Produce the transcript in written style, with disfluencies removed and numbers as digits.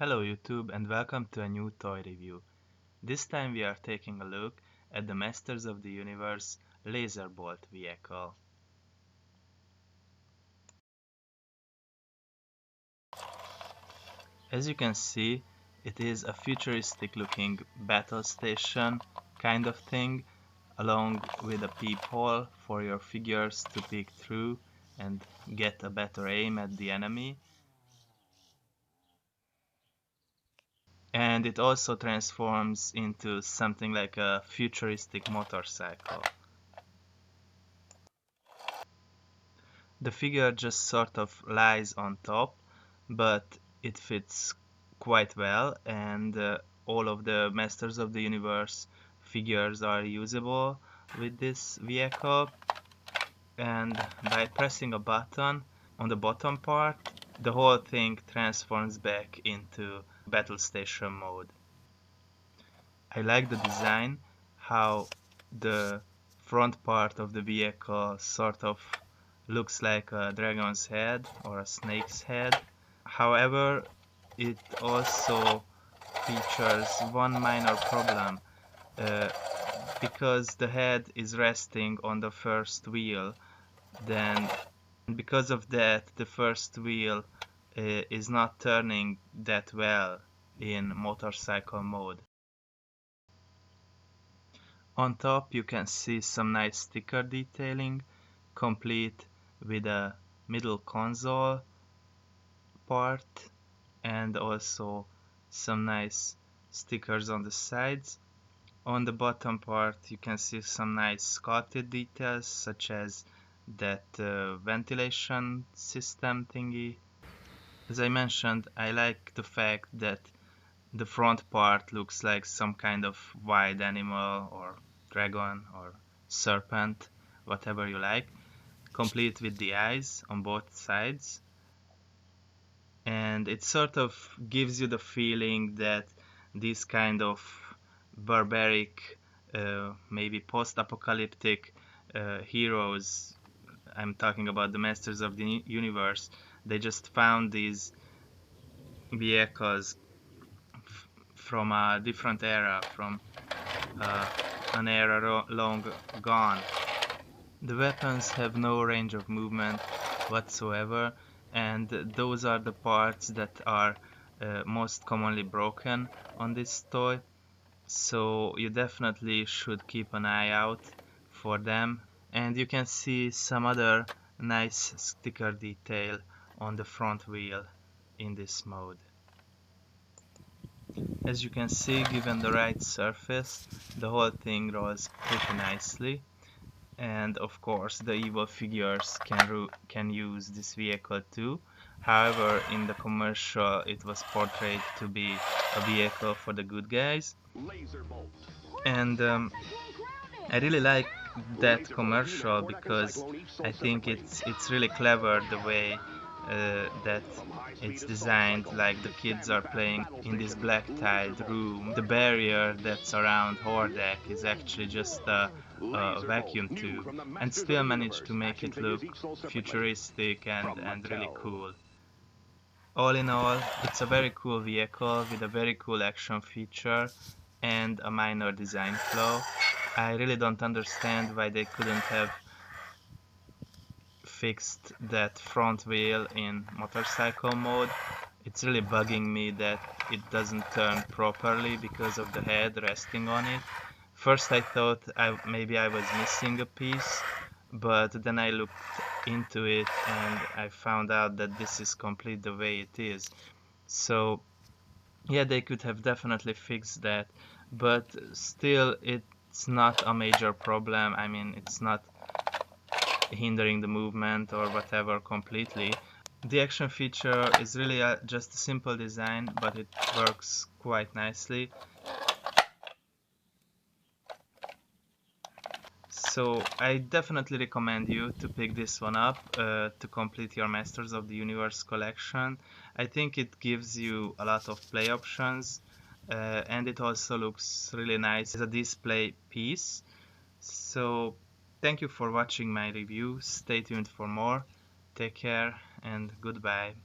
Hello YouTube and welcome to a new toy review. This time we are taking a look at the Masters of the Universe Laserbolt vehicle. As you can see, it is a futuristic looking battle station kind of thing, along with a peephole for your figures to peek through and get a better aim at the enemy. And it also transforms into something like a futuristic motorcycle. The figure just sort of lies on top, but it fits quite well, and all of the Masters of the Universe figures are usable with this vehicle. And by pressing a button on the bottom part, the whole thing transforms back into battle station mode. I like the design, how the front part of the vehicle sort of looks like a dragon's head or a snake's head. However, it also features one minor problem, uh, because the head is resting on the first wheel. Then because of that, the first wheel is not turning that well in motorcycle mode. On top you can see some nice sticker detailing, complete with a middle console part and also some nice stickers on the sides. On the bottom part you can see some nice sculpted details, such as that ventilation system thingy. As I mentioned, I like the fact that the front part looks like some kind of wild animal or dragon or serpent, whatever you like, complete with the eyes on both sides. And it sort of gives you the feeling that these kind of barbaric, maybe post-apocalyptic heroes, I'm talking about the Masters of the Universe, they just found these vehicles from a different era, from an era long gone. The weapons have no range of movement whatsoever, and those are the parts that are most commonly broken on this toy, so you definitely should keep an eye out for them. And you can see some other nice sticker detail on the front wheel in this mode. As you can see, given the right surface, the whole thing rolls pretty nicely. And of course the evil figures can use this vehicle too. However, in the commercial it was portrayed to be a vehicle for the good guys. And I really like that commercial because I think it's really clever the way that it's designed. Like, the kids are playing in this black tiled room. The barrier that's around Hordak is actually just a vacuum tube, and still managed to make it look futuristic and really cool. All in all, it's a very cool vehicle with a very cool action feature and a minor design flaw. I really don't understand why they couldn't have fixed that front wheel in motorcycle mode. It's really bugging me that it doesn't turn properly because of the head resting on it. First I thought maybe I was missing a piece, but then I looked into it and I found out that this is complete the way it is. So yeah, they could have definitely fixed that, but still it's not a major problem. I mean, it's not hindering the movement or whatever completely. The action feature is really just a simple design, but it works quite nicely. So I definitely recommend you to pick this one up to complete your Masters of the Universe collection. I think it gives you a lot of play options, and it also looks really nice as a display piece. So thank you for watching my review. Stay tuned for more. Take care and goodbye.